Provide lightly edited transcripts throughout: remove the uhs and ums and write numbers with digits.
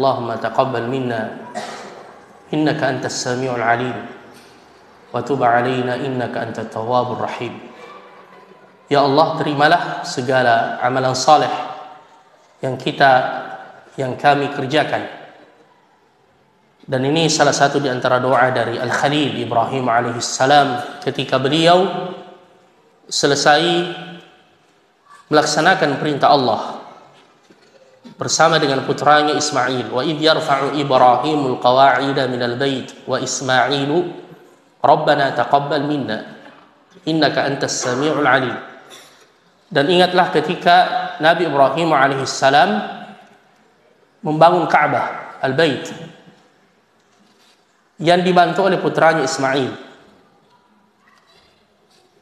Allahumma taqabbal minna innaka antas samiul alim wa tub alaina innaka antat tawwabur rahim. Ya Allah, terimalah segala amalan saleh yang kami kerjakan. Dan ini salah satu di antara doa dari Al-Khalil Ibrahim alaihissalam ketika beliau selesai melaksanakan perintah Allah bersama dengan putranya Ismail. Wa idh yarfa'u Ibrahimul qawa'ida minal bait wa Ismailu Rabbana taqabbal minna innaka antas samiul alim. Dan ingatlah ketika Nabi Ibrahim alaihissalam membangun Ka'bah, Al-Bait, yang dibantu oleh putranya Ismail.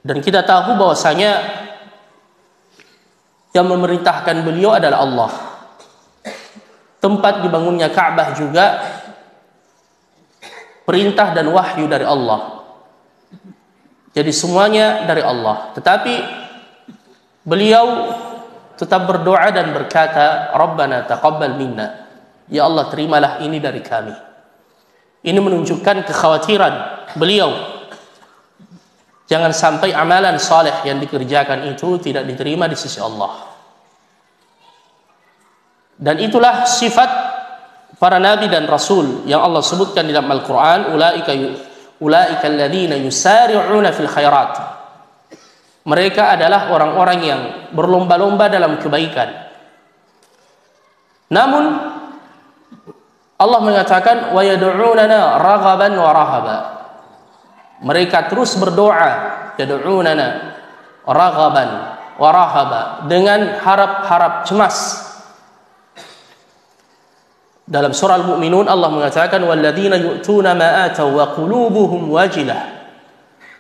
Dan kita tahu bahwasanya yang memerintahkan beliau adalah Allah. Tempat dibangunnya Ka'bah juga perintah dan wahyu dari Allah. Jadi semuanya dari Allah. Tetapi beliau tetap berdoa dan berkata, Rabbana taqabbal minna. Ya Allah, terimalah ini dari kami. Ini menunjukkan kekhawatiran beliau. Jangan sampai amalan saleh yang dikerjakan itu tidak diterima di sisi Allah. Dan itulah sifat para nabi dan rasul yang Allah sebutkan di dalam Al-Quran, ulaika alladzina yusari'una fil khairat. Mereka adalah orang-orang yang berlomba-lomba dalam kebaikan. Namun Allah mengatakan wa yad'unana raghaban wa rahaba. Mereka terus berdoa, yad'unana raghaban wa rahaba, dengan harap-harap cemas. Dalam surah Al-Mu'minun Allah mengatakan walladzina yu'tuna ma ataw wa qulubuhum wajilah.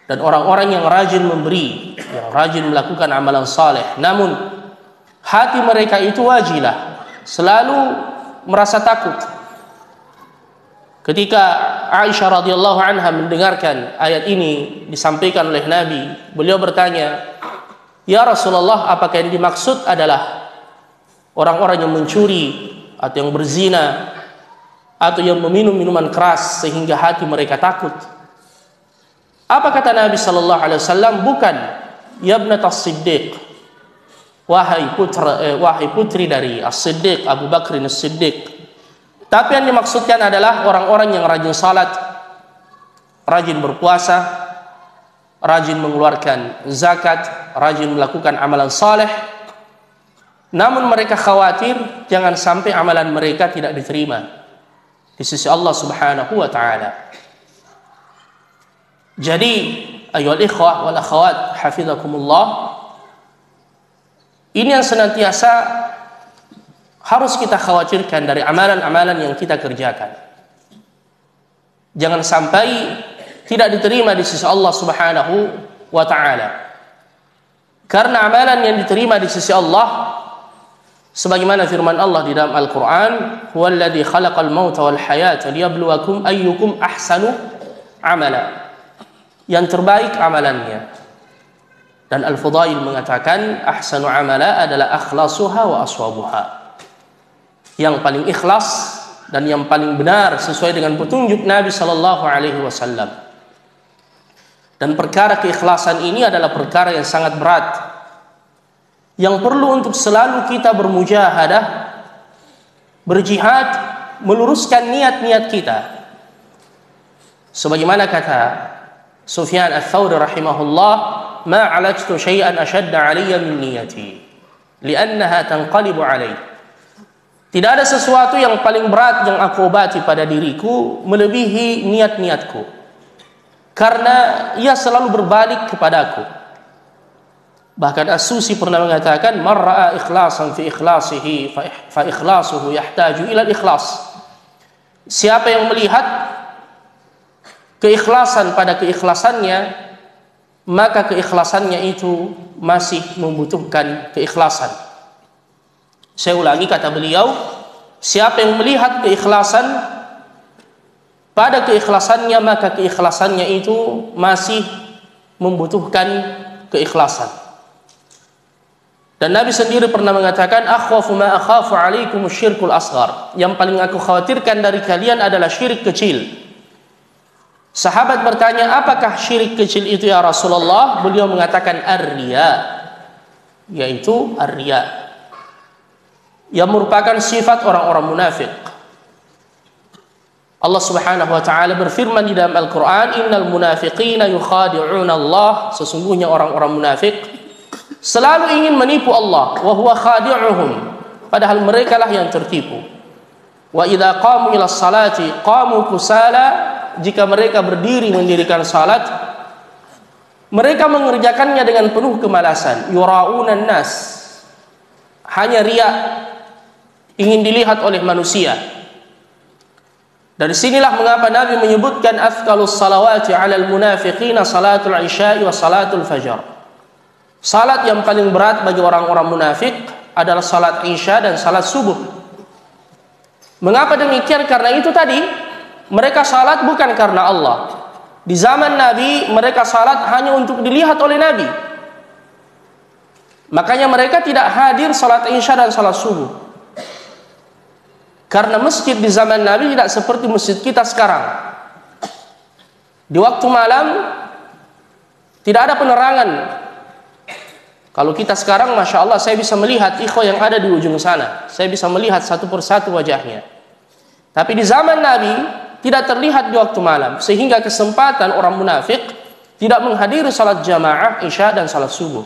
Dan orang-orang yang rajin memberi, yang rajin melakukan amalan saleh, namun hati mereka itu wajilah, selalu merasa takut. Ketika Aisyah radhiyallahu anha mendengarkan ayat ini disampaikan oleh Nabi, beliau bertanya, "Ya Rasulullah, apakah yang dimaksud adalah orang-orang yang mencuri atau yang berzina atau yang meminum minuman keras sehingga hati mereka takut?" Apa kata Nabi sallallahu alaihi wasallam? Bukan, ya ibnat as-Siddiq, wahai putri dari As-Siddiq, Abu Bakr As-Siddiq. Tapi yang dimaksudkan adalah orang-orang yang rajin salat, rajin berpuasa, rajin mengeluarkan zakat, rajin melakukan amalan saleh. Namun mereka khawatir jangan sampai amalan mereka tidak diterima di sisi Allah Subhanahu wa taala. Jadi, ayyuhal ikhwah wal akhawat hafizakumullah, ini yang senantiasa harus kita khawatirkan dari amalan-amalan yang kita kerjakan. Jangan sampai tidak diterima di sisi Allah Subhanahu wa taala. Karena amalan yang diterima di sisi Allah, sebagaimana firman Allah di dalam Al-Quran, huwallazi khalaqal mauta wal hayata liyabluwakum ayyukum ahsanu amala. Yang terbaik amalannya. Dan Al-Fudail mengatakan ahsanu amala adalah akhlasuha wa aswabuha. Yang paling ikhlas dan yang paling benar sesuai dengan petunjuk Nabi sallallahu alaihi wasallam. Dan perkara keikhlasan ini adalah perkara yang sangat berat, yang perlu untuk selalu kita bermujahadah, berjihad, meluruskan niat-niat kita. Sebagaimana kata Sufyan Ats-Tsauri rahimahullah, ma 'alajtu syai'an ashadda 'alayya min niyati li'annaha tanqalibu 'alayya. Tidak ada sesuatu yang paling berat yang aku obati pada diriku melebihi niat-niatku, karena ia selalu berbalik kepadaku. Bahkan As-Susi pernah mengatakan, man ra'a ikhlasan fi ikhlasihi fa ikhlasuhu yahtaju ila ikhlas. Siapa yang melihat keikhlasan pada keikhlasannya, maka keikhlasannya itu masih membutuhkan keikhlasan. Saya ulangi kata beliau, siapa yang melihat keikhlasan pada keikhlasannya, maka keikhlasannya itu masih membutuhkan keikhlasan. Dan Nabi sendiri pernah mengatakan, akhwafu ma akhafu alaikum syirkul asghar. Yang paling aku khawatirkan dari kalian adalah syirik kecil. Sahabat bertanya, apakah syirik kecil itu ya Rasulullah? Beliau mengatakan ar-riya, yaitu ar-riya, yang merupakan sifat orang-orang munafik. Allah Subhanahu wa taala berfirman di dalam Al-Qur'an, innal munafiqina yukhadi'una Allah. Sesungguhnya orang-orang munafik selalu ingin menipu Allah, wa huwa khadi'uhum, padahal mereka lah yang tertipu. Wa idza qamu ila salati qamu kusala, jika mereka berdiri mendirikan salat, mereka mengerjakannya dengan penuh kemalasan. Yura'unan nas, hanya riya, ingin dilihat oleh manusia. Dari sinilah mengapa Nabi menyebutkan athqalus salawati 'alal munafiqina salatul isya'i wa salatul fajr. Salat yang paling berat bagi orang-orang munafik adalah salat isya dan salat subuh. Mengapa demikian? Karena itu tadi, mereka salat bukan karena Allah. Di zaman Nabi, mereka salat hanya untuk dilihat oleh Nabi. Makanya mereka tidak hadir salat isya dan salat subuh. Karena masjid di zaman Nabi tidak seperti masjid kita sekarang. Di waktu malam tidak ada penerangan. Kalau kita sekarang, Masya Allah, saya bisa melihat ikhwah yang ada di ujung sana. Saya bisa melihat satu persatu wajahnya. Tapi di zaman Nabi tidak terlihat di waktu malam, sehingga kesempatan orang munafik tidak menghadiri salat jamaah isya dan salat subuh.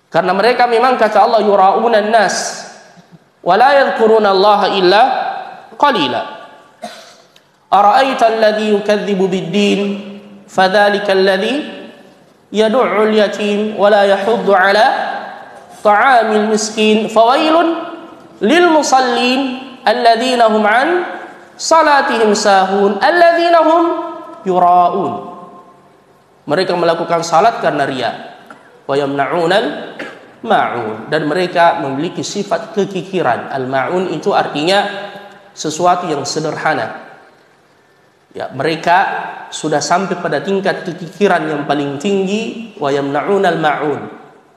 Karena mereka memang, kata Allah, yura'unan nas wa la yadhkuruna Allah illa qalila. Ara'aita alladhi yukadzibu bid-din fadzalika alladhi yadu'ul yatim wa la yahuddu ala ta'amil miskin fawailun lil musallin alladzina hum an salatihim sahun alladzina hum yura'un. Mereka melakukan salat karena riya. Wa yamna'unal ma'un, dan mereka memiliki sifat kekikiran. Al-ma'un itu artinya sesuatu yang sederhana. Ya, mereka sudah sampai pada tingkat kekikiran yang paling tinggi. Wa yamna'unal ma'un.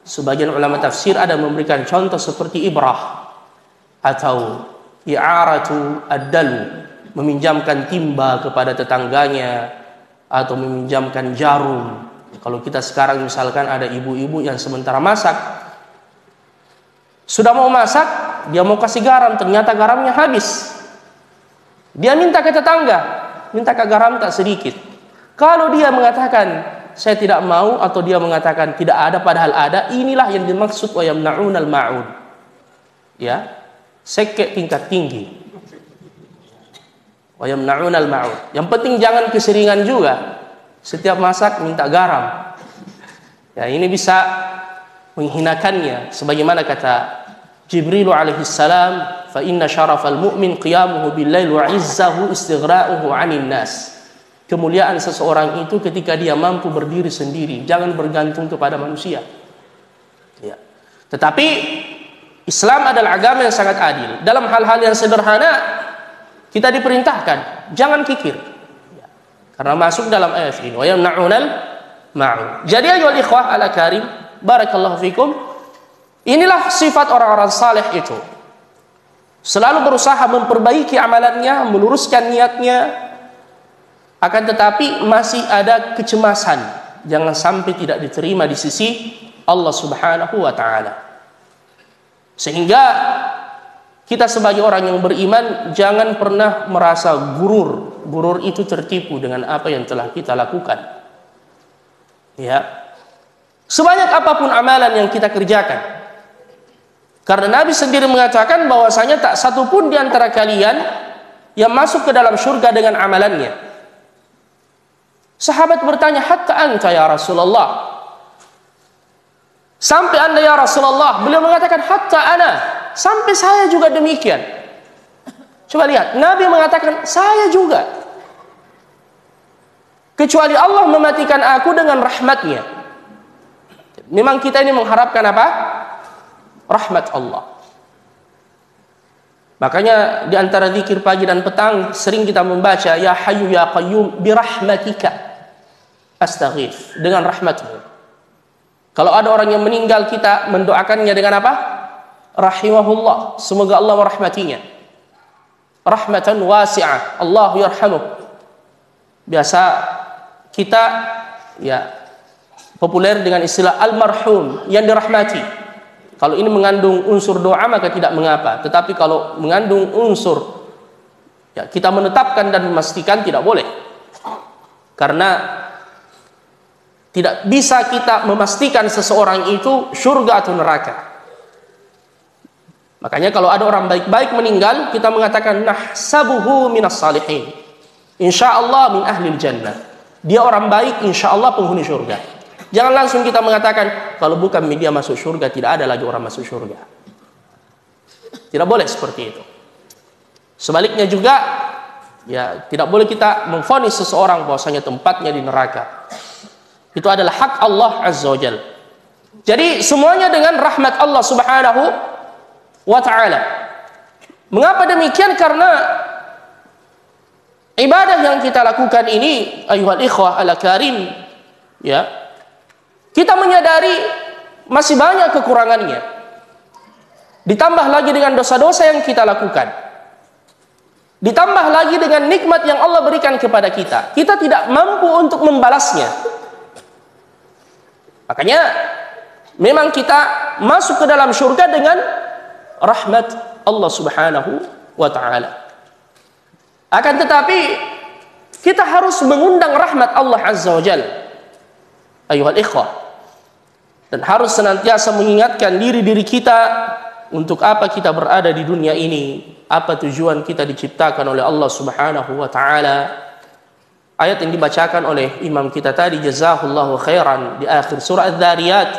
Sebagian ulama tafsir ada memberikan contoh seperti ibrah atau i'aratu ad-dalu, meminjamkan timba kepada tetangganya atau meminjamkan jarum. Kalau kita sekarang misalkan ada ibu-ibu yang sementara masak, sudah mau masak, dia mau kasih garam, ternyata garamnya habis. Dia minta ke tetangga, minta ke garam tak sedikit. Kalau dia mengatakan saya tidak mau, atau dia mengatakan tidak ada padahal ada, inilah yang dimaksud wa yamna'unal ma'un. Ya, sekek tingkat tinggi. Wa yamna'unal ma'un. Yang penting jangan keseringan juga. Setiap masak minta garam. Ya, ini bisa menghinakannya, sebagaimana kata Jibril alaihi salam, fa inna syarafal mu'min qiyamuhu bil-lail wa 'izzahu istighra'uhu 'anil nas. Kemuliaan seseorang itu ketika dia mampu berdiri sendiri, jangan bergantung kepada manusia. Ya. Tetapi Islam adalah agama yang sangat adil. Dalam hal-hal yang sederhana kita diperintahkan jangan kikir. Ya. Karena masuk dalam ayat ini, wa yamna'unal ma'un. Jadi ayyuhal ikhwah ala karim, barakallahu fikum. Inilah sifat orang-orang saleh itu. Selalu berusaha memperbaiki amalannya, meluruskan niatnya. Akan tetapi masih ada kecemasan, jangan sampai tidak diterima di sisi Allah Subhanahu wa ta'ala. Sehingga kita sebagai orang yang beriman jangan pernah merasa gurur. Gurur itu tertipu dengan apa yang telah kita lakukan. Ya. Sebanyak apapun amalan yang kita kerjakan, karena Nabi sendiri mengatakan bahwasanya tak satu pun di antara kalian yang masuk ke dalam surga dengan amalannya. Sahabat bertanya, hatta anta ya Rasulullah, sampai anda ya Rasulullah? Beliau mengatakan hatta ana, sampai saya juga demikian. Coba lihat, Nabi mengatakan saya juga, kecuali Allah mematikan aku dengan rahmatnya. Memang kita ini mengharapkan apa? Rahmat Allah. Makanya di antara zikir pagi dan petang sering kita membaca ya hayyu ya qayyum bi rahmatika astaghith, dengan rahmatmu. Kalau ada orang yang meninggal, kita mendoakannya dengan apa? Rahimahullah, semoga Allah merahmatinya. Rahmatan wasi'ah, Allah yarhamuh. Biasa kita ya populer dengan istilah almarhum, yang dirahmati. Kalau ini mengandung unsur doa maka tidak mengapa. Tetapi kalau mengandung unsur ya, kita menetapkan dan memastikan, tidak boleh. Karena tidak bisa kita memastikan seseorang itu surga atau neraka. Makanya kalau ada orang baik-baik meninggal, kita mengatakan nahsabuhu minas salihin, insyaallah min ahlil jannah. Dia orang baik, insyaallah penghuni surga. Jangan langsung kita mengatakan kalau bukan dia masuk surga, tidak ada lagi orang masuk surga. Tidak boleh seperti itu. Sebaliknya juga ya, tidak boleh kita memvonis seseorang bahwasanya tempatnya di neraka. Itu adalah hak Allah Azza wa Jalla. Jadi semuanya dengan rahmat Allah Subhanahu wa ta'ala. Mengapa demikian? Karena ibadah yang kita lakukan ini, ayuhal ikhwah ala karim, ya, kita menyadari masih banyak kekurangannya. Ditambah lagi dengan dosa-dosa yang kita lakukan. Ditambah lagi dengan nikmat yang Allah berikan kepada kita. Kita tidak mampu untuk membalasnya. Makanya memang kita masuk ke dalam surga dengan rahmat Allah Subhanahu wa ta'ala. Akan tetapi kita harus mengundang rahmat Allah Azza wa Jalla, ayuhal ikhwah, dan harus senantiasa mengingatkan diri kita untuk apa kita berada di dunia ini, apa tujuan kita diciptakan oleh Allah Subhanahu wa ta'ala. Ayat yang dibacakan oleh imam kita tadi, jazahullahu khairan, di akhir surah Adz-Dzariyat,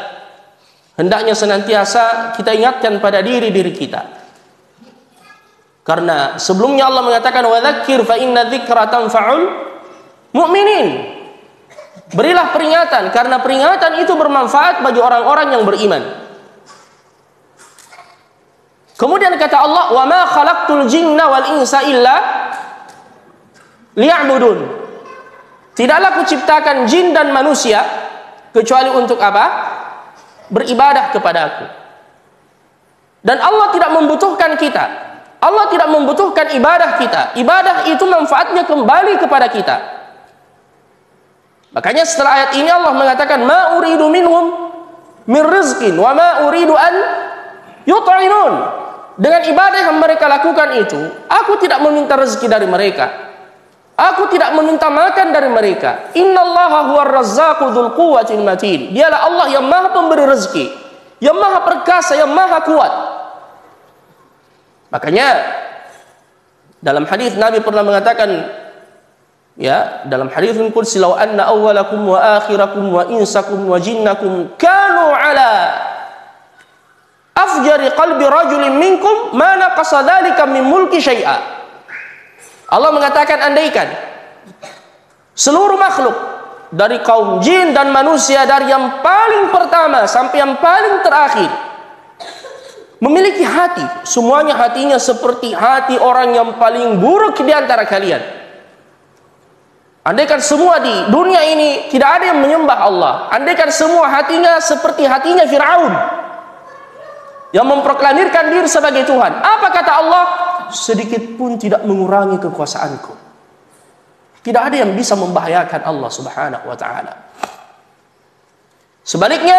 hendaknya senantiasa kita ingatkan pada diri kita. Karena sebelumnya Allah mengatakan wa dzakir fa inna dzikra tanfa'ul mu'minin. Berilah peringatan, karena peringatan itu bermanfaat bagi orang-orang yang beriman. Kemudian kata Allah, wa ma khalaqtul jinna wal insa illa liya'budun. Tidaklah kuciptakan jin dan manusia kecuali untuk apa? Beribadah kepada aku. Dan Allah tidak membutuhkan kita. Allah tidak membutuhkan ibadah kita. Ibadah itu manfaatnya kembali kepada kita. Makanya setelah ayat ini Allah mengatakan ma uridu minhum min rizqin wa ma uridu an yut'imun. Dengan ibadah yang mereka lakukan itu, aku tidak meminta rezeki dari mereka. Aku tidak meminta makan dari mereka. Innallaha huwar razzaqu dzul quwwatil matin. Dialah Allah yang Maha Pemberi rezeki, yang Maha Perkasa, yang Maha Kuat. Makanya dalam hadis Nabi pernah mengatakan, ya, dalam hadis qudsi, law anna awwalakum wa akhirakum wa insakum wa jinnakum kanu ala afjari qalbi rajulin minkum ma naqasa dzalika min mulki syai'a. Allah mengatakan, andaikan seluruh makhluk dari kaum jin dan manusia, dari yang paling pertama sampai yang paling terakhir, memiliki hati, semuanya hatinya seperti hati orang yang paling buruk di antara kalian. Andaikan semua di dunia ini tidak ada yang menyembah Allah, andaikan semua hatinya seperti hatinya Fir'aun yang memproklamirkan diri sebagai Tuhan, apa kata Allah? Sedikit pun tidak mengurangi kekuasaanku. Tidak ada yang bisa membahayakan Allah Subhanahu wa ta'ala. Sebaliknya,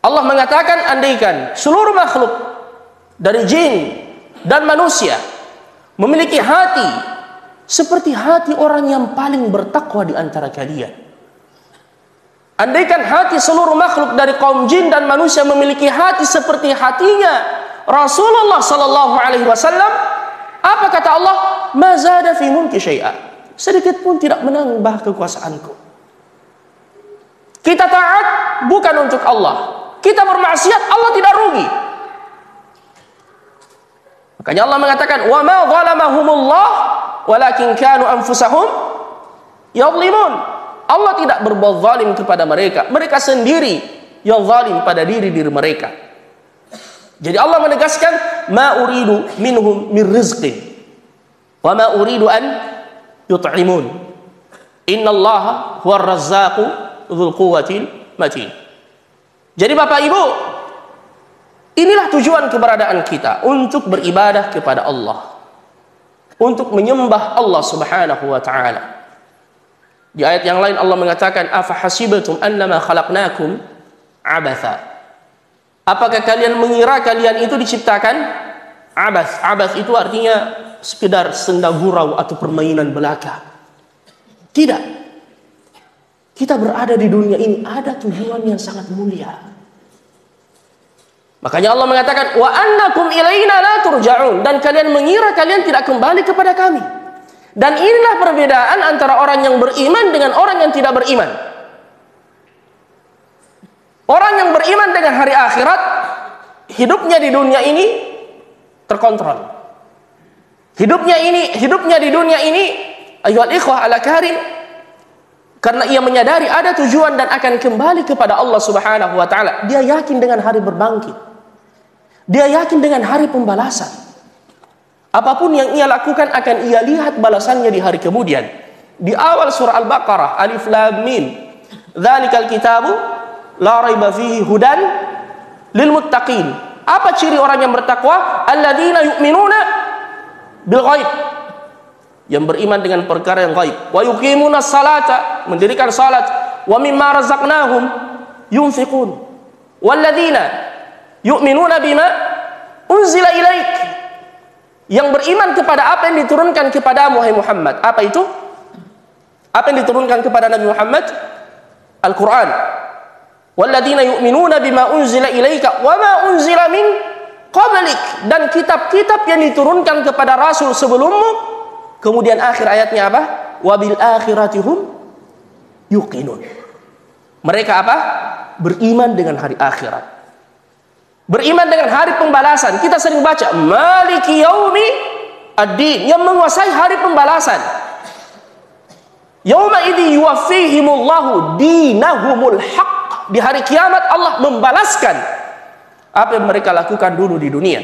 Allah mengatakan, andaikan seluruh makhluk dari jin dan manusia memiliki hati seperti hati orang yang paling bertakwa di antara kalian. Andaikan hati seluruh makhluk dari kaum jin dan manusia memiliki hati seperti hatinya Rasulullah sallallahu alaihi wasallam, apa kata Allah? Ma zada fi mulki syai'a. Sedikit pun tidak menambah kekuasaanku. Kita taat bukan untuk Allah, kita bermaksiat, Allah tidak rugi. Makanya Allah mengatakan, wa ma zalamahumullah walakin kanu anfusahum yadhlimun. Allah tidak berbuat zalim kepada mereka, mereka sendiri yang zalim pada diri mereka. Jadi Allah menegaskan, ma uridu minhum min rizqin wa ma uridu an yut'imun. Innallaha huwar razzaqu dzul quwwatil matin. Jadi Bapak Ibu, inilah tujuan keberadaan kita, untuk beribadah kepada Allah, untuk menyembah Allah Subhanahu wa taala. Di ayat yang lain Allah mengatakan, afa hasibatum annama khalaqnakum abatha. Apakah kalian mengira kalian itu diciptakan abath? Abath itu artinya sekedar senda gurau atau permainan belaka. Tidak. Kita berada di dunia ini ada tujuan yang sangat mulia. Makanya Allah mengatakan, wa annakum ilaina la turja'un, dan kalian mengira kalian tidak kembali kepada kami. Dan inilah perbedaan antara orang yang beriman dengan orang yang tidak beriman. Orang yang beriman dengan hari akhirat, hidupnya di dunia ini terkontrol. Hidupnya di dunia ini, ayyuhal ikhwah ala karim, karena ia menyadari ada tujuan dan akan kembali kepada Allah Subhanahu wa taala. Dia yakin dengan hari berbangkit. Dia yakin dengan hari pembalasan. Apapun yang ia lakukan akan ia lihat balasannya di hari kemudian. Di awal surah Al-Baqarah, Alif Lam Mim, dzalikal kitabu la raiba fihi hudan lil muttaqin. Apa ciri orang yang bertakwa? Alladzina yu'minuna bil ghaib, yang beriman dengan perkara yang gaib. Wa yuqimuna salata, mendirikan salat. Wa mimma razaqnahum yunfiqun. Walladzina yu'minuna bima unzila ilaik, yang beriman kepada apa yang diturunkan kepadamu wahai Muhammad. Apa itu? Apa yang diturunkan kepada Nabi Muhammad? Al-Quran. Walladzina yu'minuna bima unzila ilaika wa ma unzila min qablik, dan kitab-kitab yang diturunkan kepada Rasul sebelummu. Kemudian akhir ayatnya apa? Wabil akhiratihum yuqinun. Mereka apa? Beriman dengan hari akhirat. Beriman dengan hari pembalasan. Kita sering baca Maliki yaumi ad-din, yang menguasai hari pembalasan. Yauma idzi yuwaffihimullahu dinahumul haq. Di hari kiamat Allah membalaskan apa yang mereka lakukan dulu di dunia.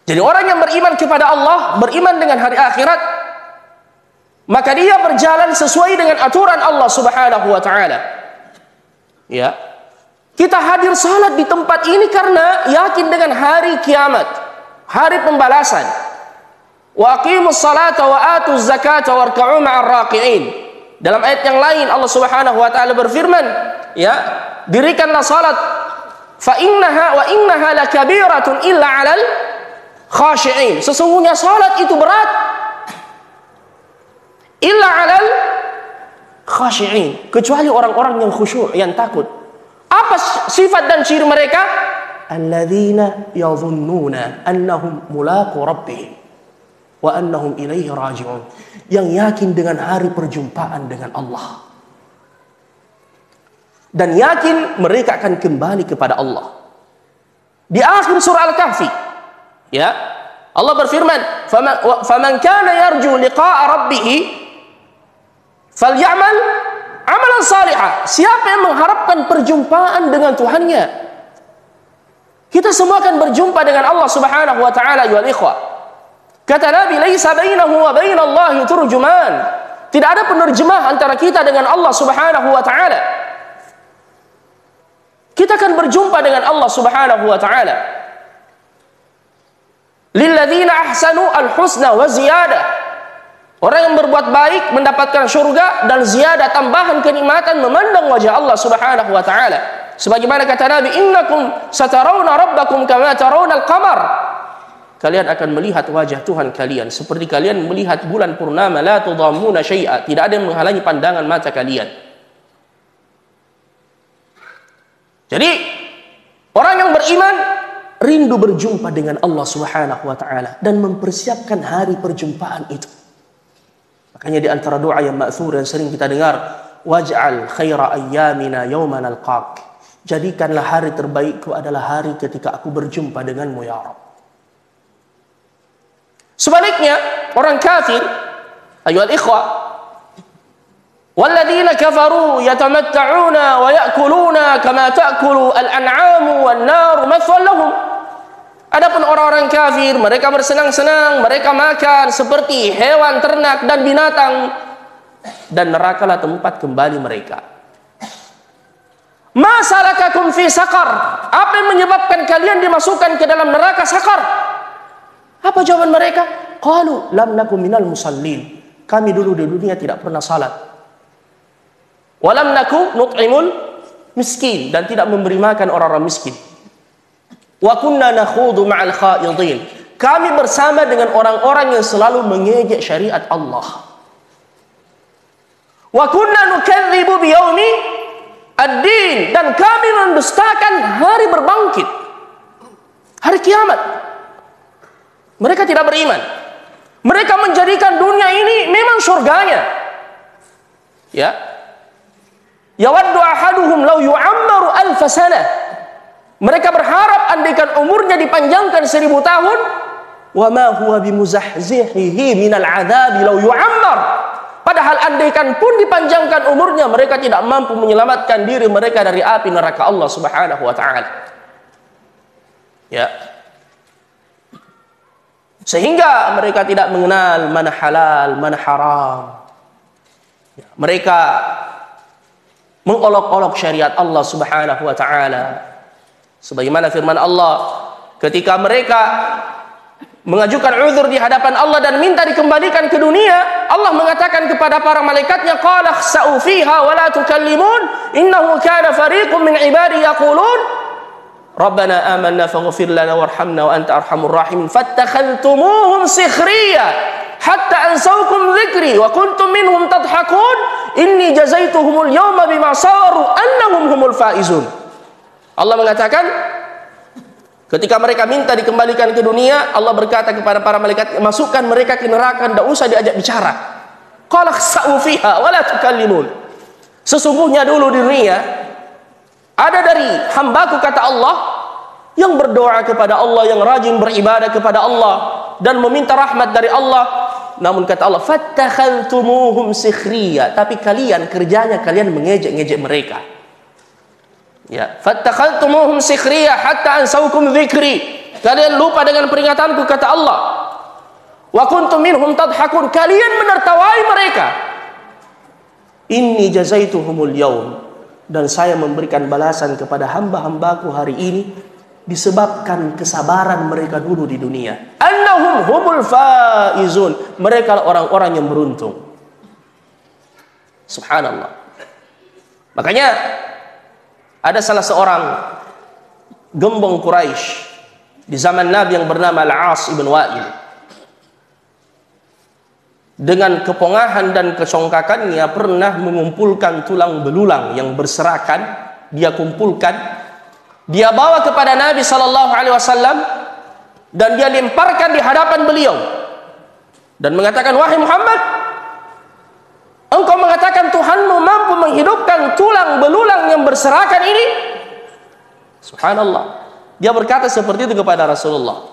Jadi orang yang beriman kepada Allah, beriman dengan hari akhirat, maka dia berjalan sesuai dengan aturan Allah Subhanahu wa taala. Ya. Kita hadir salat di tempat ini karena yakin dengan hari kiamat, hari pembalasan. Wa aqimus salata wa atuz zakata warka'u ma'ar raqi'in. Dalam ayat yang lain Allah Subhanahu wa taala berfirman, ya, dirikanlah salat, fa innaha lakabiratun illa 'alal khashi'in. Sesungguhnya salat itu berat. Illa 'alal khashi'in, kecuali orang-orang yang khusyuk, yang takut. Apa sifat dan ciri mereka? Alladzina yadhunnuna annahum mulaqu rabbihim wa annahum ilaihi raji'un, yang yakin dengan hari perjumpaan dengan Allah dan yakin mereka akan kembali kepada Allah. Di akhir surah Al-Kahfi, ya, Allah berfirman, faman kana yarju liqa'a rabbih falyamal amalan salihah. Siapa yang mengharapkan perjumpaan dengan Tuhannya? Kita semua akan berjumpa dengan Allah Subhanahu wa taala, ya ikhwah. Kata Nabi, laisa bainahu wa bainallahi turjuman. Tidak ada penerjemah antara kita dengan Allah Subhanahu wa taala. Kita akan berjumpa dengan Allah Subhanahu wa taala. Lilladzina ahsanu al-husna wa ziyadah. Orang yang berbuat baik mendapatkan surga dan ziyadah, tambahan kenikmatan memandang wajah Allah Subhanahu wa taala. Sebagaimana kata Nabi, innakum satarawna rabbakum kama tarawna al-qamar. Kalian akan melihat wajah Tuhan kalian seperti kalian melihat bulan purnama, la tudammuna syai'a, tidak ada yang menghalangi pandangan mata kalian. Jadi orang yang beriman rindu berjumpa dengan Allah Subhanahu wa taala dan mempersiapkan hari perjumpaan itu. Makanya di antara doa yang ma'thur yang sering kita dengar, waj'al khaira ayyamina yawma nalqak. Jadikanlah hari terbaikku adalah hari ketika aku berjumpa denganmu ya Rabb. Sebaliknya, orang kafir, ayyuhal ikhwah, walladzina kafaru yatamatta'una wa ya'kuluna kama ta'kulu al-an'amu wan-naru mathwan lahum. Adapun orang-orang kafir, mereka bersenang-senang, mereka makan seperti hewan ternak dan binatang, dan nerakalah tempat kembali mereka. Ma salakakum fi saqar? Apa yang menyebabkan kalian dimasukkan ke dalam neraka Saqar? Apa jawaban mereka? Qalu lam nakum minal musallin. Kami dulu di dunia tidak pernah salat. Wa lam naku nut'imul miskin, dan tidak memberi makan orang-orang miskin. Wa kunna nakhudu ma'al khaidin. Kami bersama dengan orang-orang yang selalu mengejek syariat Allah. Wa kunna nukadzibu biyaumi ad-din, dan kami mendustakan hari berbangkit, hari kiamat. Mereka tidak beriman. Mereka menjadikan dunia ini memang surganya. Ya. Yawaddu ahaduhum law yu'ammaru alf sanah. Mereka berharap andaikan umurnya dipanjangkan 1000 tahun. Wa ma huwa bimuzahzihihi minal 'adzabi law yu'ammar. Padahal andaikan pun dipanjangkan umurnya, mereka tidak mampu menyelamatkan diri mereka dari api neraka Allah Subhanahu wa taala. Ya. Sehingga mereka tidak mengenal mana halal, mana haram. Ya. Mereka mengolok-olok syariat Allah Subhanahu wa taala. Sebagaimana firman Allah ketika mereka mengajukan uzur di hadapan Allah dan minta dikembalikan ke dunia, Allah mengatakan kepada para malaikatnya, qala khsa'u fiha wa la tukallimun innahu kana fariqun min ibadi yaqulun rabbana amanna faghfir lana warhamna wa anta arhamur rahimin fattakhadhtumuhum sikhriya hatta ansawkum dhikri wa kuntum minhum tadhakun inni jazaituhumul yawma bima sawaru annahum humul faizun. Allah mengatakan ketika mereka minta dikembalikan ke dunia, Allah berkata kepada para malaikat, masukkan mereka ke neraka, tidak usah diajak bicara. Qala khsa'u fiha wa la tukallimun. Sesungguhnya dulu di dunia ada dari hambaku, kata Allah, yang berdoa kepada Allah, yang rajin beribadah kepada Allah dan meminta rahmat dari Allah. Namun kata Allah, fattakhadhtumuhum sikhriya, tapi kalian kerjanya kalian mengejek-ngejek mereka. Ya, fattakhadhtumuhum sikhriya hatta ansaukum dzikri. Kalian lupa dengan peringatanku, kata Allah. Wa kuntum minhum tadhakun. Kalian menertawai mereka. Inni jazaituhumul yaum, dan saya memberikan balasan kepada hamba-hambaku hari ini disebabkan kesabaran mereka dulu di dunia. Annahum humul faizun. Mereka orang-orang yang beruntung. Subhanallah. Makanya ada salah seorang gembong Quraisy di zaman Nabi yang bernama Al-As ibn Wa'il. Dengan kepongahan dan kesongkakannya pernah mengumpulkan tulang belulang yang berserakan. Dia kumpulkan, dia bawa kepada Nabi SAW, dan dia lemparkan di hadapan beliau dan mengatakan, wahai Muhammad, engkau mengatakan Tuhanmu mampu menghidupkan tulang belulang yang berserakan ini? Subhanallah. Dia berkata seperti itu kepada Rasulullah.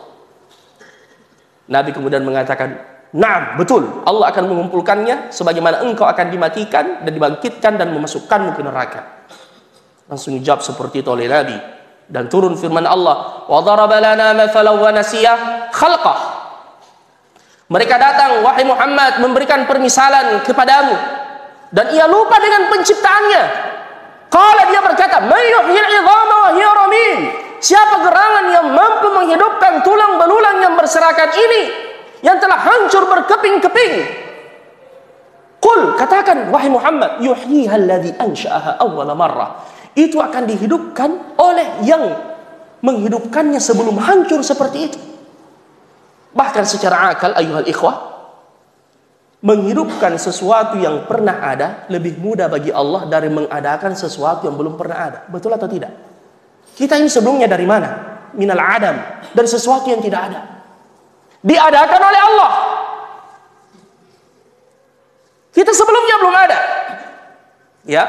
Nabi kemudian mengatakan, "Na'am, betul. Allah akan mengumpulkannya sebagaimana engkau akan dimatikan dan dibangkitkan dan memasukkanmu ke neraka." Langsung dijawab seperti itu oleh Nabi, dan turun firman Allah, "Wa daraba lana mathalan wa nasiya khalqah." Mereka datang, wahai Muhammad, memberikan permisalan kepadamu, dan ia lupa dengan penciptaannya. Qala, dia berkata, "Man yuhyil 'idhama wa hiya ramim?" Siapa gerangan yang mampu menghidupkan tulang belulang yang berserakan ini, yang telah hancur berkeping-keping? Qul, katakan wahai Muhammad, yuhyiha alladhi ansha'aha awwala marrah. Itu akan dihidupkan oleh yang menghidupkannya sebelum hancur seperti itu. Bahkan secara akal, ayuhal ikhwah, menghidupkan sesuatu yang pernah ada lebih mudah bagi Allah dari mengadakan sesuatu yang belum pernah ada. Betul atau tidak? Kita ini sebelumnya dari mana? Minal adam, dari sesuatu yang tidak ada. Diadakan oleh Allah. Kita sebelumnya belum ada. Ya.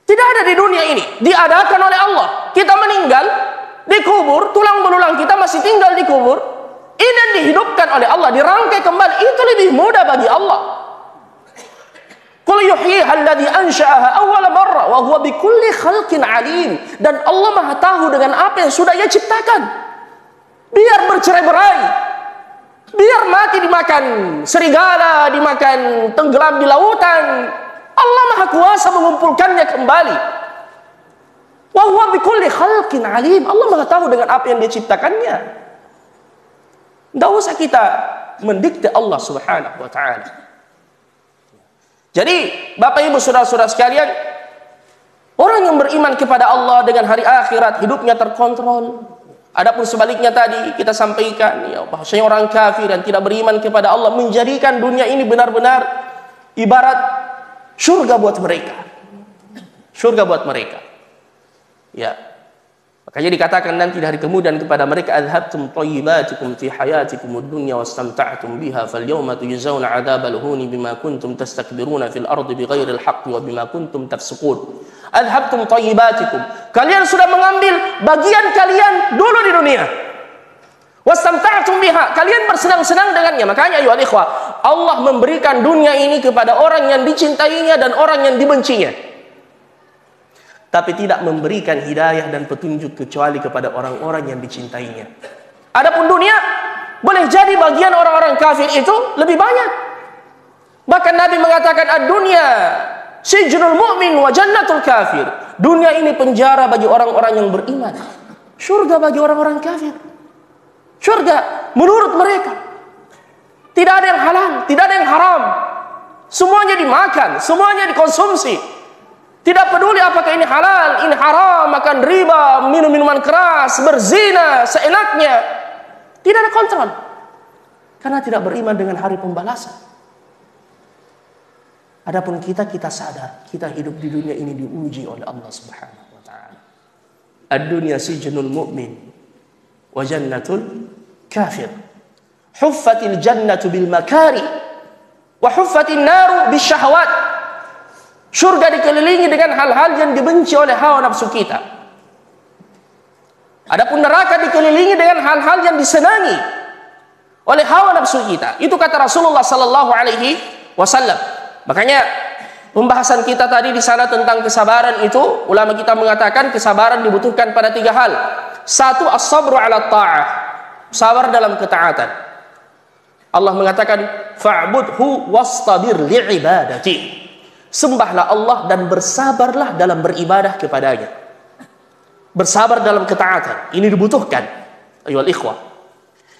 Tidak ada di dunia ini. Diadakan oleh Allah. Kita meninggal, dikubur, tulang belulang kita masih tinggal dikubur, ini dihidupkan oleh Allah, dirangkai kembali. Itu lebih mudah bagi Allah. Qul yuhyiha alladhi ansha'aha awwala marrah wa huwa bikulli khalqin alim. Dan Allah Maha tahu dengan apa yang sudah Ia ciptakan. Biar bercerai-berai, biar mati dimakan serigala, dimakan tenggelam di lautan, Allah Maha kuasa mengumpulkannya kembali. Wa huwa bikulli khalqin alim. Allah mengetahui dengan apa yang dia ciptakannya. Tidak usah kita mendikte Allah Subhanahu wa taala. Jadi, Bapak Ibu saudara-saudara sekalian, orang yang beriman kepada Allah dengan hari akhirat, hidupnya terkontrol. Adapun sebaliknya tadi kita sampaikan, ya, bahwasanya orang kafir yang tidak beriman kepada Allah menjadikan dunia ini benar-benar ibarat surga buat mereka. Surga buat mereka. Ya. Makanya dikatakan nanti di hari kemudian kepada mereka, adhabtum thayyibatikum fi hayatikum ad-dunya wastamta'tum biha falyawma tujzauna 'adzabal huni bima kuntum tastakbiruna fil ardi bighairi al-haqqi wa bima kuntum tafsukun. Adhabtum thayyibatikum. Kalian sudah mengambil bagian kalian dulu di dunia. Wastamta'tum biha. Kalian bersenang-senang dengannya. Makanya ayyuhal ikhwah, Allah memberikan dunia ini kepada orang yang dicintainya dan orang yang dibencinya. Tapi tidak memberikan hidayah dan petunjuk kecuali kepada orang-orang yang dicintainya. Adapun dunia boleh jadi bagian orang-orang kafir itu lebih banyak. Bahkan Nabi mengatakan ad-dunya sijnul mu'min wa jannatul kafir. Dunia ini penjara bagi orang-orang yang beriman, surga bagi orang-orang kafir. Surga menurut mereka tidak ada yang halal, tidak ada yang haram. Semuanya dimakan, semuanya dikonsumsi. Tidak peduli apakah ini halal, ini haram, makan riba, minum minuman keras, berzina seenaknya. Tidak ada kontrol. Karena tidak beriman dengan hari pembalasan. Adapun kita sadar, kita hidup di dunia ini diuji oleh Allah Subhanahu wa taala. Ad-dunya sijnul mu'min wa jannatul kafir. Huffatil jannatu bil makari wa huffatin naru bisyahawat. Surga dikelilingi dengan hal-hal yang dibenci oleh hawa nafsu kita. Adapun neraka dikelilingi dengan hal-hal yang disenangi oleh hawa nafsu kita. Itu kata Rasulullah sallallahu alaihi wasallam. Makanya pembahasan kita tadi di sana tentang kesabaran itu, ulama kita mengatakan kesabaran dibutuhkan pada 3 hal. 1, as-sabru 'ala ta'ah. Sabar dalam ketaatan. Allah mengatakan fa'budhu wastabir li'ibadati. Sembahlah Allah dan bersabarlah dalam beribadah kepadanya. Bersabar dalam ketaatan. Ini dibutuhkan, ayyuhal ikhwah.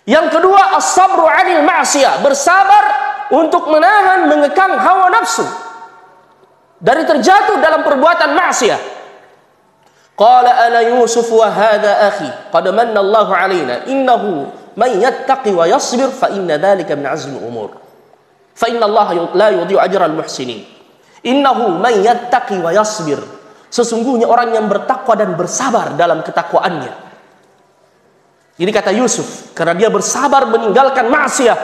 Yang kedua, as-sabru 'anil ma'siyah. Bersabar untuk menahan, mengekang hawa nafsu dari terjatuh dalam perbuatan maksiat. Qala ana Yusuf wa hadha akhi qad manna Allahu 'alaina innahu man yattaqi wa yasbir fa inna dhalika min 'azmi umur. Fa inna Allah la yudhi'u ajra al-muhsinin. Innahu man yattaqi wa yasbir. Sesungguhnya orang yang bertakwa dan bersabar dalam ketakwaannya. Ini kata Yusuf, karena dia bersabar meninggalkan maksiat,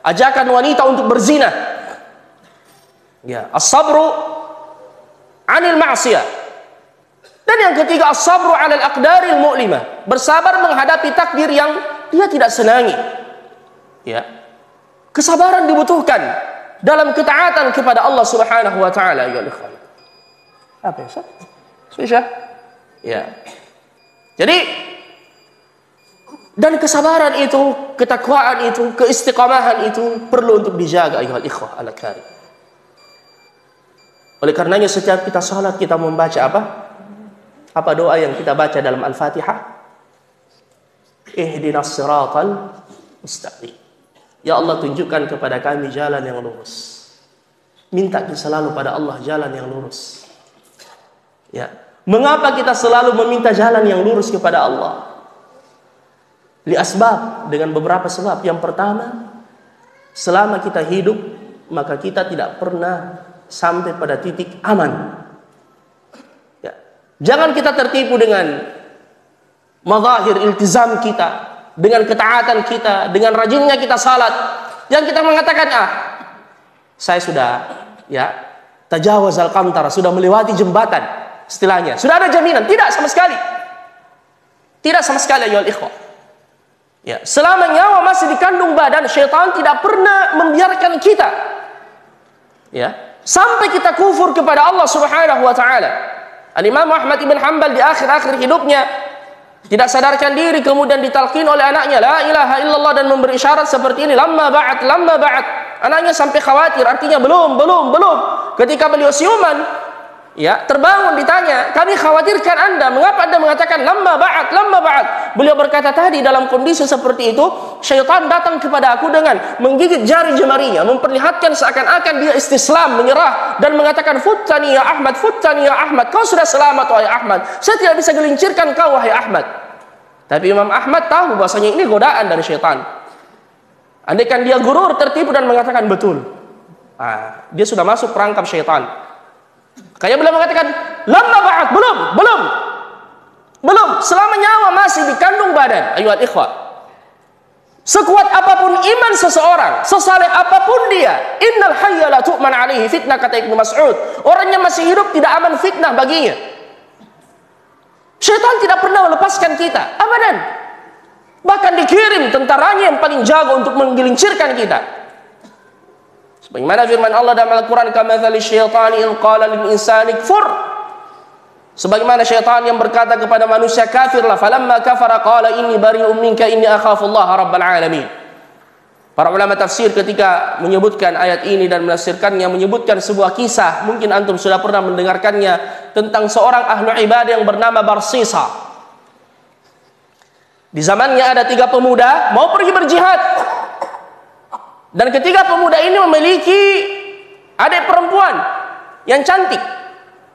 ajakan wanita untuk berzina. Ya, as-sabru 'anil ma'siyah. Dan yang ketiga, as-sabru 'alal aqdaril mu'limah. Bersabar menghadapi takdir yang dia tidak senangi. Ya. Kesabaran dibutuhkan dalam ketaatan kepada Allah Subhanahu wa taala, ya ikhwan. Apa ya, Ustaz? Susah? Ya. Jadi dan kesabaran itu, ketakwaan itu, keistiqamahan itu perlu untuk dijaga, ayyuhal ikhwah al-karim. Oleh karenanya setiap kita salat kita membaca apa? Apa doa yang kita baca dalam Al-Fatihah? Ihdinas siratal mustaqim. Ya Allah, tunjukkan kepada kami jalan yang lurus. Minta kita selalu pada Allah jalan yang lurus. Ya. Mengapa kita selalu meminta jalan yang lurus kepada Allah? Li asbab, dengan beberapa sebab. Yang pertama, selama kita hidup, maka kita tidak pernah sampai pada titik aman. Ya. Jangan kita tertipu dengan mazahir iltizam kita, dengan ketaatan kita, dengan rajinnya kita salat, yang kita mengatakan saya sudah tajawazal qantara, sudah melewati jembatan, istilahnya sudah ada jaminan. Tidak sama sekali, tidak sama sekali, ayyuhal ikhwah. Ya, selama nyawa masih dikandung badan, syaitan tidak pernah membiarkan kita sampai kita kufur kepada Allah Subhanahu wa taala. Al-Imam Ahmad ibn Hanbal di akhir-akhir hidupnya tidak sadarkan diri, kemudian ditalqin oleh anaknya la ilaha illallah dan memberi isyarat seperti ini, lamma ba'at. Anaknya sampai khawatir, artinya belum. Ketika beliau siuman, ya, terbangun ditanya, kami khawatirkan Anda, mengapa Anda mengatakan lamma ba'at, lamma ba'at? Beliau berkata tadi dalam kondisi seperti itu, syaitan datang kepada aku dengan menggigit jari jemarinya, memperlihatkan seakan-akan dia istislam, menyerah, dan mengatakan, futtani ya Ahmad, futtani ya Ahmad, kau sudah selamat wahai Ahmad, saya tidak bisa gelincirkan kau wahai Ahmad. Tapi Imam Ahmad tahu bahasanya ini godaan dari syaitan. Andaikan dia gurur, tertipu dan mengatakan betul, dia sudah masuk perangkap syaitan. Kayak beliau mengatakan, lamma ba'at, belum, selama nyawa masih di kandung badan. Ayuhal ikhwah, sekuat apapun iman seseorang, sesaleh apapun dia, innal hayya la tu'man alaihi fitnah, kata Ibnu Mas'ud. Orang yang masih hidup tidak aman fitnah baginya. Syaitan tidak pernah melepaskan kita, abadan. Bahkan dikirim tentaranya yang paling jago untuk menggelincirkan kita. Sebagaimana firman Allah dalam Al-Quran, kamathali syaitani in qala lil insani kfur. Sebagaimana syaitan yang berkata kepada manusia kafirlah, falamma kafara qala inni bari'un minka inni akhafullaha rabbal alamin. Para ulama tafsir ketika menyebutkan ayat ini dan menafsirkannya menyebutkan sebuah kisah, mungkin antum sudah pernah mendengarkannya, tentang seorang ahlu ibadah yang bernama Barsisa. Di zamannya ada 3 pemuda mau pergi berjihad. Dan ketiga pemuda ini memiliki adik perempuan yang cantik.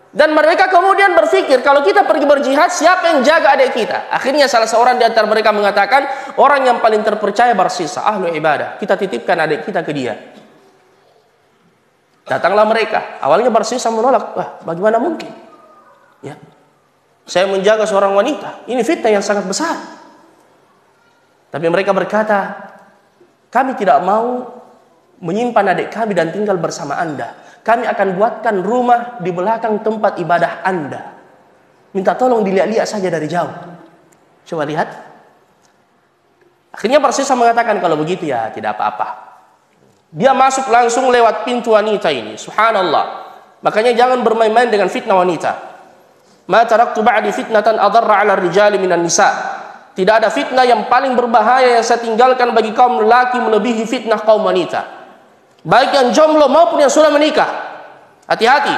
Dan mereka kemudian berpikir, kalau kita pergi berjihad, siapa yang jaga adik kita? Akhirnya salah seorang di antara mereka mengatakan, orang yang paling terpercaya Barsisa, ahlu ibadah, kita titipkan adik kita ke dia. Datanglah mereka. Awalnya Barsisa menolak, wah bagaimana mungkin? Ya, saya menjaga seorang wanita, ini fitnah yang sangat besar. Tapi mereka berkata, kami tidak mau menyimpan adik kami dan tinggal bersama Anda. Kami akan buatkan rumah di belakang tempat ibadah Anda. Minta tolong dilihat-lihat saja dari jauh. Coba lihat. Akhirnya Barsisa mengatakan, kalau begitu ya tidak apa-apa. Dia masuk langsung lewat pintu wanita ini. Subhanallah. Makanya jangan bermain-main dengan fitnah wanita. Ma taraktu ba'di fitnatan adarra 'ala ar-rijali minan nisa'. Tidak ada fitnah yang paling berbahaya yang saya tinggalkan bagi kaum lelaki melebihi fitnah kaum wanita. Baik yang jomblo maupun yang sudah menikah. Hati-hati.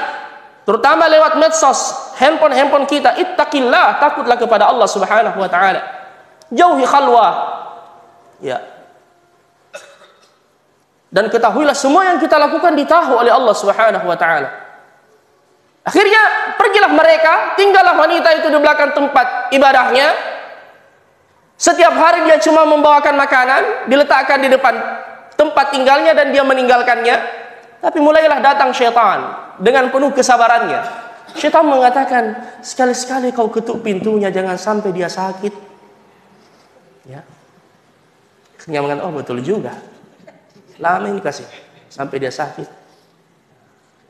Terutama lewat medsos, handphone kita. Ittaqillah, takutlah kepada Allah Subhanahu wa taala. Jauhi khalwah. Ya. Dan ketahuilah semua yang kita lakukan ditahu oleh Allah Subhanahu wa taala. Akhirnya pergilah mereka, tinggallah wanita itu di belakang tempat ibadahnya. Setiap hari dia cuma membawakan makanan, diletakkan di depan tempat tinggalnya dan dia meninggalkannya. Tapi mulailah datang syaitan dengan penuh kesabarannya. Syaitan mengatakan, sekali-sekali kau ketuk pintunya, jangan sampai dia sakit. Ya. Dia mengatakan, oh betul juga. Lama ini kasih, sampai dia sakit.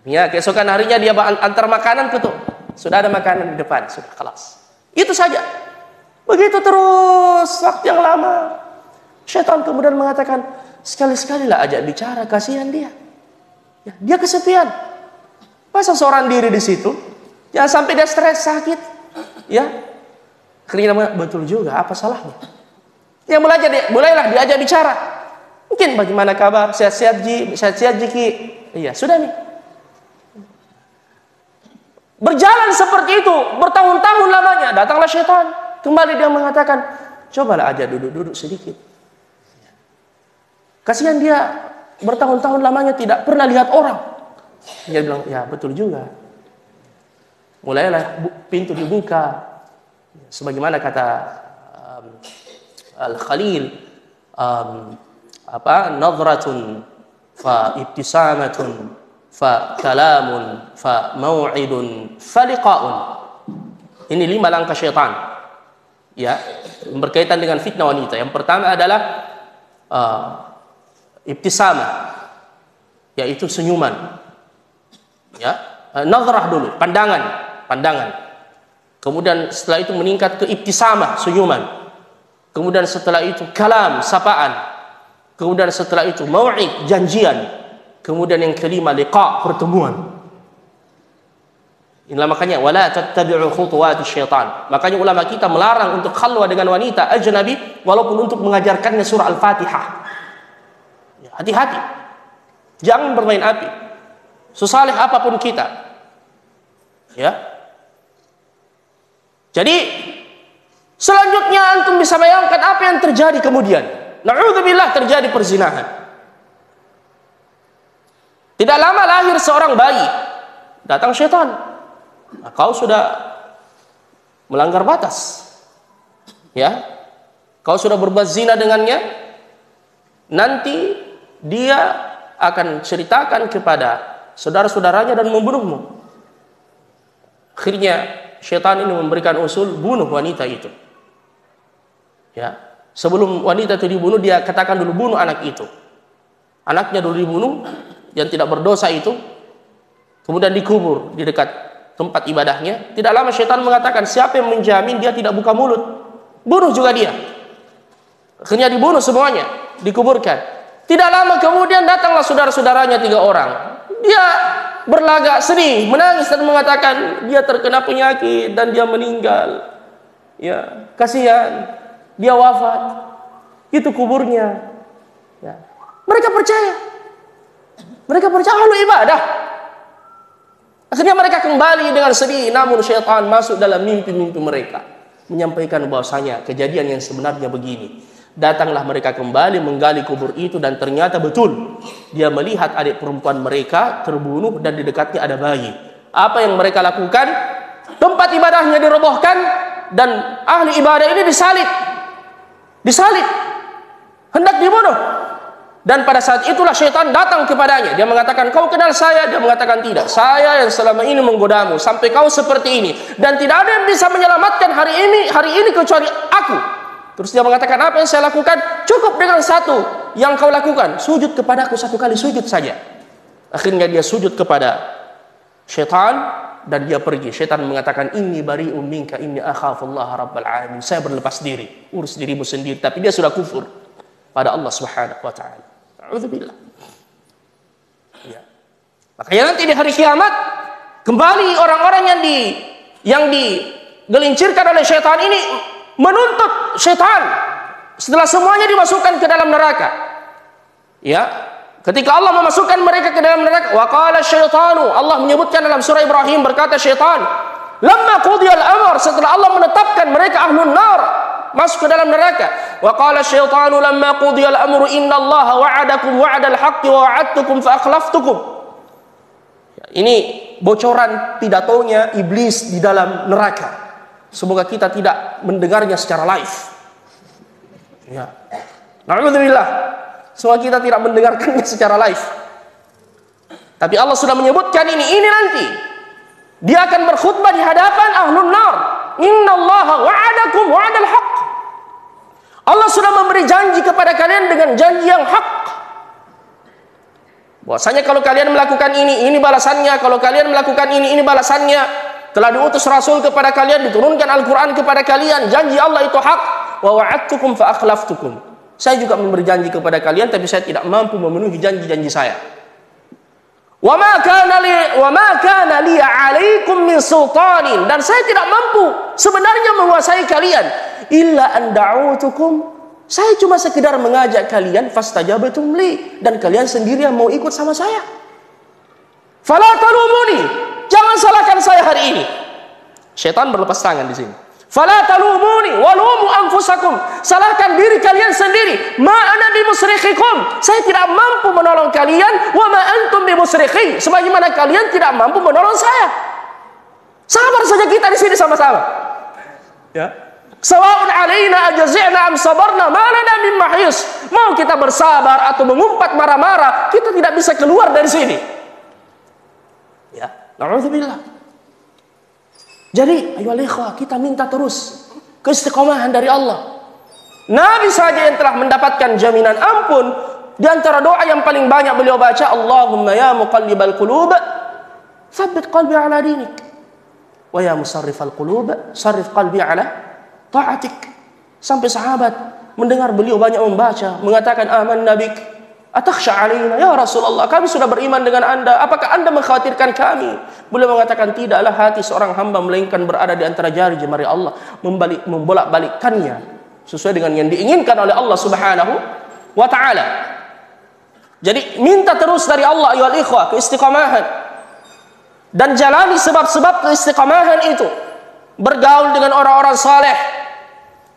Ya, keesokan harinya dia antar makanan ketuk. Sudah ada makanan di depan, sudah kelas. Itu saja. Begitu terus waktu yang lama. Syaitan kemudian mengatakan, sekali-sekali lah ajak bicara, kasihan dia. Ya, dia kesepian. Masa seorang diri di situ? Jangan sampai dia stres, sakit. Ya, akhirnya betul juga, apa salahnya? Ya mulailah diajak bicara. Mungkin bagaimana kabar? Sehat-sehat Ji, sehat-sehat Ji Ki. Iya, sudah nih. Berjalan seperti itu bertahun-tahun lamanya, datanglah syaitan. Kembali dia mengatakan, cobalah aja duduk-duduk sedikit. Kasihan dia bertahun-tahun lamanya tidak pernah lihat orang. Dia bilang, ya betul juga. Mulailah pintu dibuka. Sebagaimana kata Al-Khalil, nadratun fa ibtisamatun fa kalamun fa mau'idun fa liqa'un. Ini 5 langkah syaitan. Ya, berkaitan dengan fitnah wanita. Yang pertama adalah ibtisamah, yaitu senyuman. Ya, nazarah dulu, pandangan. Kemudian setelah itu meningkat ke ibtisamah, senyuman. Kemudian setelah itu kalam, sapaan. Kemudian setelah itu mau'id, janjian. Kemudian yang kelima liqa, pertemuan. Inilah makanya wala tattabi'u khutuwati syaitan. Makanya ulama kita melarang untuk khalwa dengan wanita ajnabi walaupun untuk mengajarkannya surah Al-Fatihah. Ya, hati-hati. Jangan bermain api. Sesaleh apapun kita. Ya. Jadi selanjutnya antum bisa bayangkan apa yang terjadi kemudian. Na'udzubillah, terjadi perzinahan. Tidak lama lahir seorang bayi. Datang syaitan. Nah, kau sudah melanggar batas. Ya. Kau sudah berbuat zina dengannya. Nanti dia akan ceritakan kepada saudara-saudaranya dan membunuhmu. Akhirnya syaitan ini memberikan usul bunuh wanita itu. Ya, sebelum wanita itu dibunuh, dia katakan dulu bunuh anak itu. Anaknya dulu dibunuh, yang tidak berdosa itu, kemudian dikubur di dekat tempat ibadahnya. Tidak lama syaitan mengatakan, siapa yang menjamin dia tidak buka mulut? Bunuh juga dia. Akhirnya dibunuh semuanya, dikuburkan. Tidak lama kemudian datanglah saudara-saudaranya 3 orang. Dia berlagak sedih, menangis dan mengatakan dia terkena penyakit dan dia meninggal. Ya, kasihan, dia wafat. Itu kuburnya. Ya. Mereka percaya. Mereka percaya ahlu ibadah. Akhirnya mereka kembali dengan sedih, namun syaitan masuk dalam mimpi-mimpi mereka, menyampaikan bahwasanya kejadian yang sebenarnya begini. Datanglah mereka kembali menggali kubur itu dan ternyata betul dia melihat adik perempuan mereka terbunuh dan di dekatnya ada bayi. Apa yang mereka lakukan? Tempat ibadahnya dirobohkan dan ahli ibadah ini disalib, hendak dibunuh. Dan pada saat itulah syaitan datang kepadanya. Dia mengatakan, kau kenal saya? Dia mengatakan, tidak. Saya yang selama ini menggodamu sampai kau seperti ini, dan tidak ada yang bisa menyelamatkan hari ini kecuali aku. Terus dia mengatakan, apa yang saya lakukan? Cukup dengan satu yang kau lakukan, sujud kepadaku 1 kali sujud saja. Akhirnya dia sujud kepada syaitan dan dia pergi. Syaitan mengatakan, inni bari'um minka inni akhafullah rabbal alamin. Saya berlepas diri, urus dirimu sendiri. Tapi dia sudah kufur pada Allah Subhanahu wa taala. A'udzubillah. Ya. Makanya nanti di hari kiamat kembali orang-orang yang digelincirkan oleh syaitan ini menuntut syaitan setelah semuanya dimasukkan ke dalam neraka. Ya, ketika Allah memasukkan mereka ke dalam neraka, wa qala syaitanu, Allah menyebutkan dalam surah Ibrahim, berkata syaitan, lamma qudiyal amr, setelah Allah menetapkan mereka ahlun nar, masuk ke dalam neraka. Wa qala syaitanu lamma qudiyal amru innallaha wa'adakum wa'dal haqqi wa wa'adtukum fa akhlaftukum. Ini bocoran pidatonya iblis di dalam neraka. Semoga kita tidak mendengarnya secara live. Ya. Alhamdulillah. Semoga kita tidak mendengarkannya secara live. Tapi Allah sudah menyebutkan ini nanti. Dia akan berkhutbah di hadapan ahlun nar. Innallaha wa'adakum wa'adal haqq. Allah sudah memberi janji kepada kalian dengan janji yang hak. Bahwasanya kalau kalian melakukan ini balasannya. Kalau kalian melakukan ini balasannya. Telah diutus Rasul kepada kalian, diturunkan Al-Quran kepada kalian. Janji Allah itu hak. Wa wa'adtukum fa akhlaftukum. Saya juga memberi janji kepada kalian, tapi saya tidak mampu memenuhi janji-janji saya. Wa ma kana li 'alaikum min sultanin, dan saya tidak mampu sebenarnya menguasai kalian. Illa an da'utukum, saya cuma sekedar mengajak kalian, fastajabtum li, dan kalian sendiri yang mau ikut sama saya. Fala talumuni, jangan salahkan saya hari ini. Syaitan berlepas tangan di sini. Fala talumuni walumu anfusakum, salahkan diri kalian sendiri. Ma ana bimusrikhikum, saya tidak mampu menolong kalian. Wa ma antum bimusrikhi, sebagaimana kalian tidak mampu menolong saya. Sabar saja kita di sini sama-sama. Ya. Sawa'un alaina ajazina am sabarna ma lana min mahis. Mau kita bersabar atau mengumpat marah-marah, kita tidak bisa keluar dari sini. Ya, na'udzubillah. Jadi, ayo ikhwah, kita minta terus keistiqomahan dari Allah. Nabi saja yang telah mendapatkan jaminan ampun. Di antara doa yang paling banyak beliau baca, Allahumma ya muqallibal qulub, tsabbit qalbi ala dinik. Wa ya musarrifal qulub, sarrif qalbi ala ta'atik. Sampai sahabat mendengar beliau banyak membaca, mengatakan amanna bik, atakhsha alaina ya Rasulullah, kami sudah beriman dengan Anda, apakah Anda mengkhawatirkan kami? Beliau mengatakan, tidaklah hati seorang hamba melainkan berada di antara jari jemari Allah, membolak-balikkannya sesuai dengan yang diinginkan oleh Allah Subhanahu wa taala. Jadi minta terus dari Allah, ayyuhal ikhwah, keistiqomahan. dan jalani sebab-sebab keistiqomahan itu. Bergaul dengan orang-orang saleh,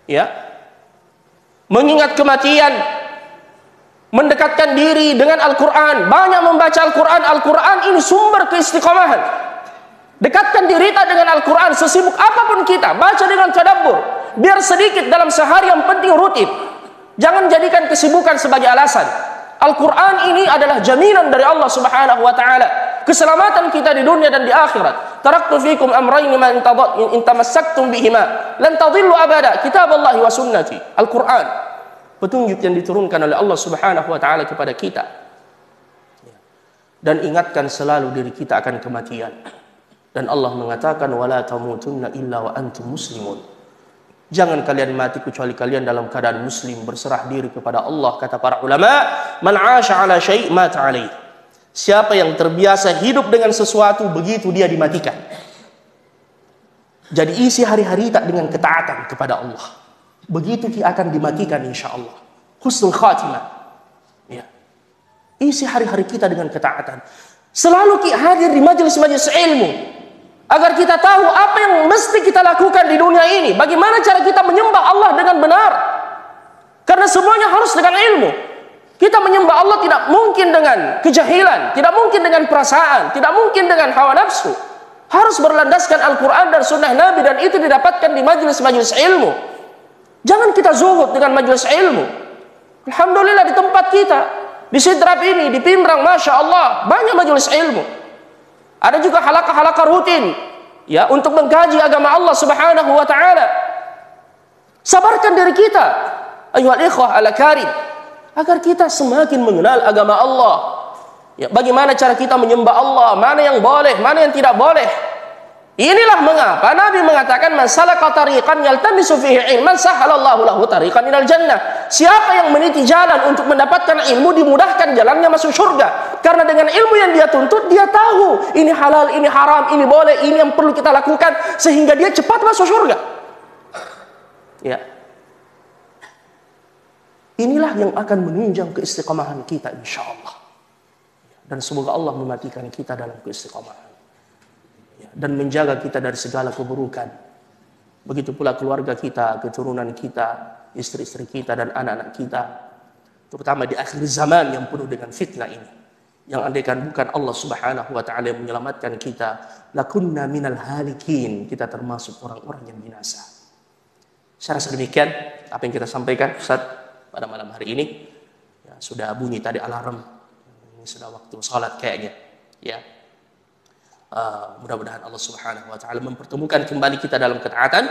ya, mengingat kematian, mendekatkan diri dengan Al-Quran, banyak membaca Al-Quran. Al-Quran ini sumber keistiqomahan. Dekatkan diri kita dengan Al-Quran, sesibuk apapun kita, baca dengan tadabbur. Biar sedikit dalam sehari, yang penting rutin. Jangan jadikan kesibukan sebagai alasan. Al-Quran ini adalah jaminan dari Allah Subhanahu wa ta'ala, keselamatan kita di dunia dan di akhirat. Taraktu fikum amrayni ma in tamassaktum bihima lan tadillu abada, kitaballahi wa sunnati. Al-Quran, petunjuk yang diturunkan oleh Allah Subhanahu wa ta'ala kepada kita. Dan ingatkan selalu diri kita akan kematian. Dan Allah mengatakan, wala tamutunna illa wa antum muslimun. Jangan kalian mati kecuali kalian dalam keadaan muslim, berserah diri kepada Allah. Kata para ulama, man 'asha 'ala syai' mata 'alaih. Siapa yang terbiasa hidup dengan sesuatu, begitu dia dimatikan. Jadi isi hari-hari tak dengan ketaatan kepada Allah, begitu dia akan dimatikan insyaallah. Husnul khatimah. Ya. Isi hari-hari kita dengan ketaatan. Selalu hadir di majelis-majelis ilmu, agar kita tahu apa yang mesti kita lakukan di dunia ini. Bagaimana cara kita menyembah Allah dengan benar. Karena semuanya harus dengan ilmu. Kita menyembah Allah tidak mungkin dengan kejahilan, tidak mungkin dengan perasaan, tidak mungkin dengan hawa nafsu. Harus berlandaskan Al-Quran dan Sunnah Nabi, dan itu didapatkan di majelis-majelis ilmu. Jangan kita zuhud dengan majelis ilmu. Alhamdulillah di tempat kita, di Sidrap ini, di Pindrang, Masya Allah, banyak majelis ilmu. Ada juga halaqah-halaqah rutin, ya, untuk mengkaji agama Allah Subhanahu wa ta'ala. Sabarkan diri kita, ayyuhal ikhwah ala karim, agar kita semakin mengenal agama Allah. Ya, bagaimana cara kita menyembah Allah, mana yang boleh, mana yang tidak boleh. Inilah mengapa Nabi mengatakan, man salaka tariqan yaltamisu fihi ilman sahalallahu lahu tariqan ilal jannah. Siapa yang meniti jalan untuk mendapatkan ilmu, dimudahkan jalannya masuk surga. Karena dengan ilmu yang dia tuntut, dia tahu ini halal, ini haram, ini boleh, ini yang perlu kita lakukan, sehingga dia cepat masuk surga. Ya. Inilah yang akan menunjang keistiqomahan kita insyaallah. Dan semoga Allah mematikan kita dalam keistiqomahan, dan menjaga kita dari segala keburukan. Begitu pula keluarga kita, keturunan kita, istri-istri kita, dan anak-anak kita. Terutama di akhir zaman yang penuh dengan fitnah ini. Yang andaikan bukan Allah Subhanahu wa ta'ala yang menyelamatkan kita, lakunna minal halikin, kita termasuk orang-orang yang binasa. Saya rasa demikian apa yang kita sampaikan Ustaz pada malam hari ini. Ya, sudah bunyi tadi alarm. Ini sudah waktu salat kayaknya. Ya. Mudah-mudahan Allah Subhanahu wa ta'ala mempertemukan kembali kita dalam ketaatan.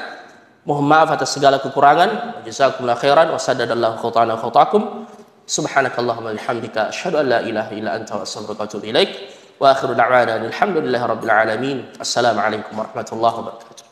Mohon maaf atas segala kekurangan. Jazakumullah khairan wa saddadallahu khutana khutakum. Subhanakallahumma bihamdika asyhadu an la ilaha illa anta wa astaghfiruka wa atubu ilaik. Wa akhiru da'wana alhamdulillahi rabbil alamin. Assalamualaikum warahmatullahi wabarakatuh.